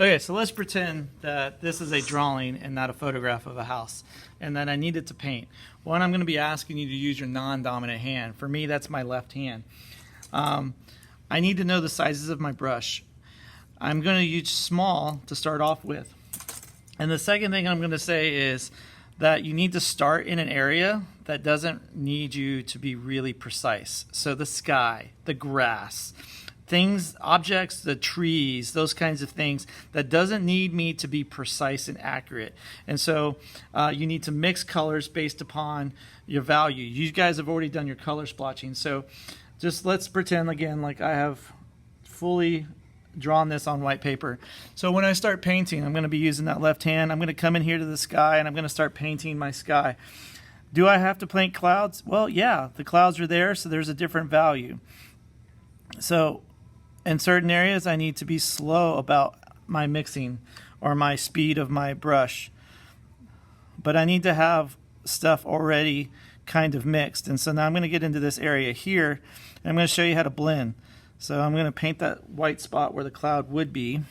Okay, so let's pretend that this is a drawing and not a photograph of a house, and that I need it to paint. One, I'm going to be asking you to use your non-dominant hand. For me, that's my left hand. I need to know the sizes of my brush. I'm going to use small to start off with. And the second thing I'm going to say is that you need to start in an area that doesn't need you to be really precise. So the sky, the grass, things, objects, the trees, those kinds of things that doesn't need me to be precise and accurate. And so you need to mix colors based upon your value. You guys have already done your color splotching. So just let's pretend again like I have fully drawn this on white paper. So when I start painting, I'm going to be using that left hand. I'm going to come in here to the sky and I'm going to start painting my sky. Do I have to paint clouds? Well, yeah, the clouds are there, so there's a different value. So in certain areas, I need to be slow about my mixing or my speed of my brush. But I need to have stuff already kind of mixed. And so now I'm going to get into this area here, and I'm going to show you how to blend. So I'm going to paint that white spot where the cloud would be.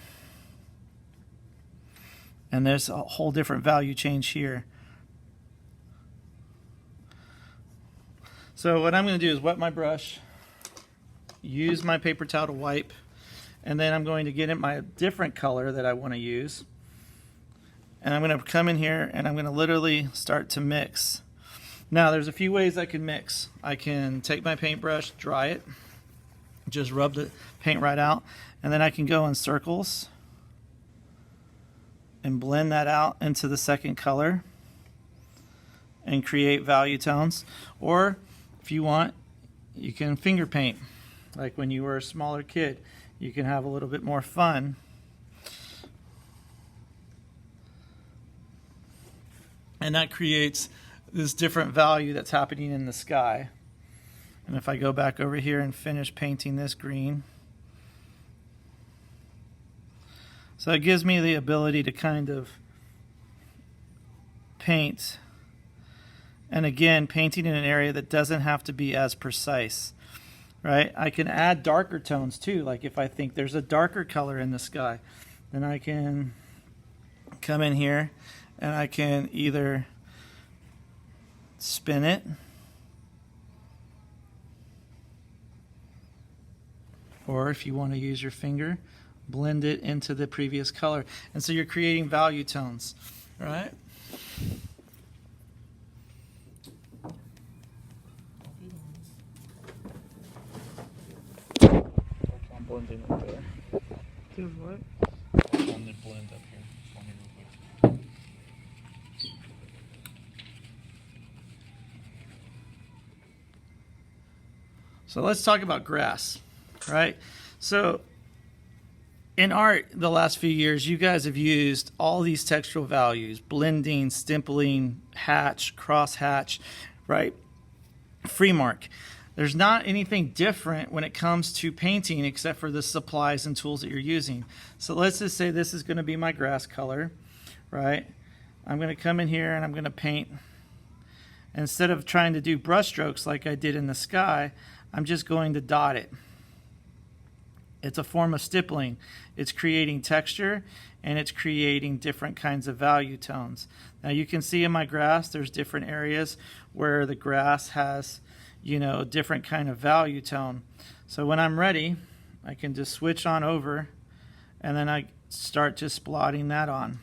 And there's a whole different value change here. So what I'm going to do is wet my brush, use my paper towel to wipe, and then I'm going to get in my different color that I want to use. And I'm going to come in here and I'm going to literally start to mix. Now there's a few ways I can mix. I can take my paintbrush, dry it, just rub the paint right out, and then I can go in circles and blend that out into the second color and create value tones. Or if you want, you can finger paint. Like when you were a smaller kid, you can have a little bit more fun. And that creates this different value that's happening in the sky. And if I go back over here and finish painting this green, so it gives me the ability to kind of paint. And again, painting in an area that doesn't have to be as precise. Right? I can add darker tones too. Like if I think there's a darker color in the sky, then I can come in here and I can either spin it, or if you want to use your finger, blend it into the previous color. And so you're creating value tones, right? I'm blending up there. Do what? On the blend up here for me real quick. So let's talk about grass, right? So in art, the last few years, you guys have used all these textural values: blending, stippling, hatch, cross hatch, right? Free mark. There's not anything different when it comes to painting except for the supplies and tools that you're using. So let's just say this is going to be my grass color, right? I'm going to come in here and I'm going to paint. Instead of trying to do brush strokes like I did in the sky, I'm just going to dot it. It's a form of stippling. It's creating texture and it's creating different kinds of value tones. Now you can see in my grass there's different areas where the grass has, you know, different kind of value tone. So when I'm ready, I can just switch on over and then I start just splotting that on.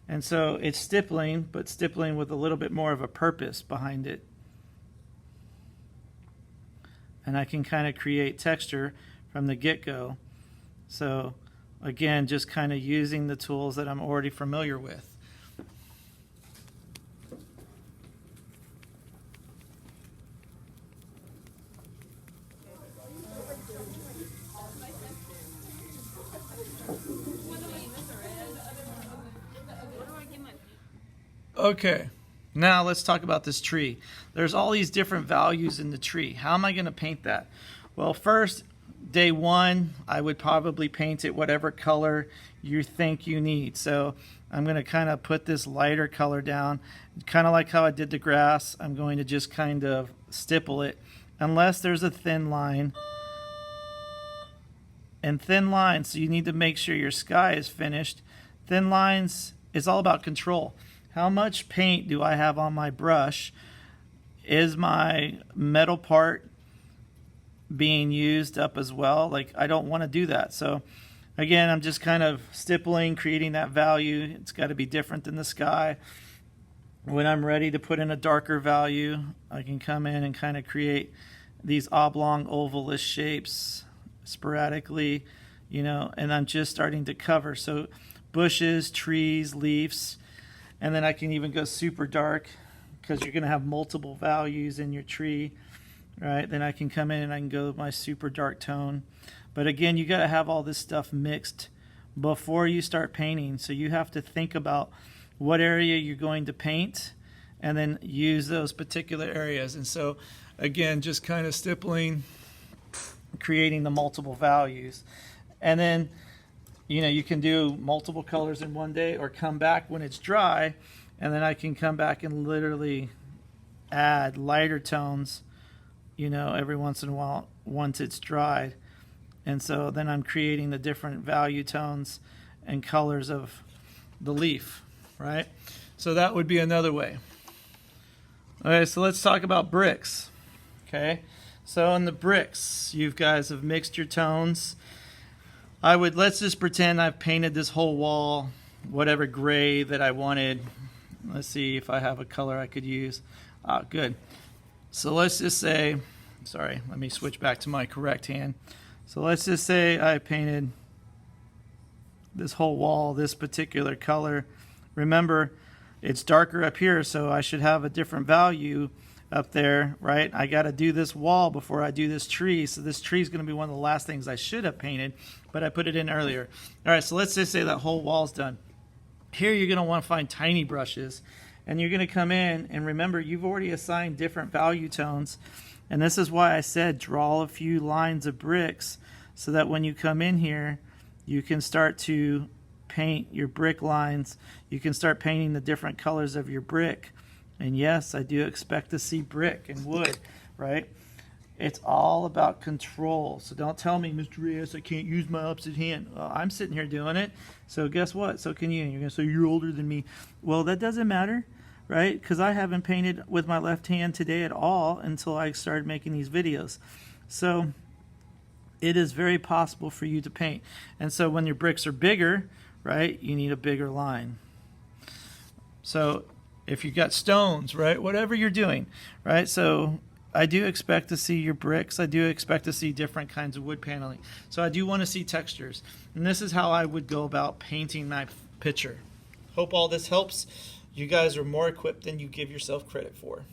And so it's stippling, but stippling with a little bit more of a purpose behind it. And I can kind of create texture from the get-go. So again, just kind of using the tools that I'm already familiar with. Okay, now let's talk about this tree. There's all these different values in the tree. How am I going to paint that? Well, first, day one, I would probably paint it whatever color you think you need. So I'm going to kind of put this lighter color down, kind of like how I did the grass. I'm going to just kind of stipple it unless there's a thin line. And thin lines, so you need to make sure your sky is finished. Thin lines is all about control. How much paint do I have on my brush? Is my metal part being used up as well? Like, I don't want to do that. So again, I'm just kind of stippling, creating that value. It's got to be different than the sky. When I'm ready to put in a darker value, I can come in and kind of create these oblong ovalish shapes sporadically, you know, and I'm just starting to cover. So bushes, trees, leaves, and then I can even go super dark because you're going to have multiple values in your tree, right? Then I can come in and I can go with my super dark tone. But again, you got to have all this stuff mixed before you start painting. So you have to think about what area you're going to paint and then use those particular areas. And so again, just kind of stippling, creating the multiple values. And then, you know, you can do multiple colors in one day or come back when it's dry, and then I can come back and literally add lighter tones, you know, every once in a while once it's dried. And so then I'm creating the different value tones and colors of the leaf, right? So that would be another way. Okay, so let's talk about bricks. Okay, so in the bricks, you guys have mixed your tones. Let's just pretend I've painted this whole wall, whatever gray that I wanted. Let's see if I have a color I could use. Good. So let's just say, sorry, let me switch back to my correct hand. So let's just say I painted this whole wall this particular color. Remember, it's darker up here, so I should have a different value up there, right? I got to do this wall before I do this tree. So this tree is going to be one of the last things I should have painted, but I put it in earlier. All right, so let's just say that whole wall's done. Here you're going to want to find tiny brushes, and you're going to come in, and remember, you've already assigned different value tones. And this is why I said draw a few lines of bricks so that when you come in here, you can start to paint your brick lines. You can start painting the different colors of your brick. And yes, I do expect to see brick and wood, right? It's all about control. So don't tell me, Mr. Reyes, I can't use my opposite hand. Well, I'm sitting here doing it. So guess what? So can you. And you're going to say, you're older than me. Well, that doesn't matter, right? Because I haven't painted with my left hand today at all until I started making these videos. So it is very possible for you to paint. And so when your bricks are bigger, right, you need a bigger line. So if you've got stones, right, whatever you're doing, right, so I do expect to see your bricks. I do expect to see different kinds of wood paneling. So I do want to see textures. And this is how I would go about painting my picture. Hope all this helps. You guys are more equipped than you give yourself credit for.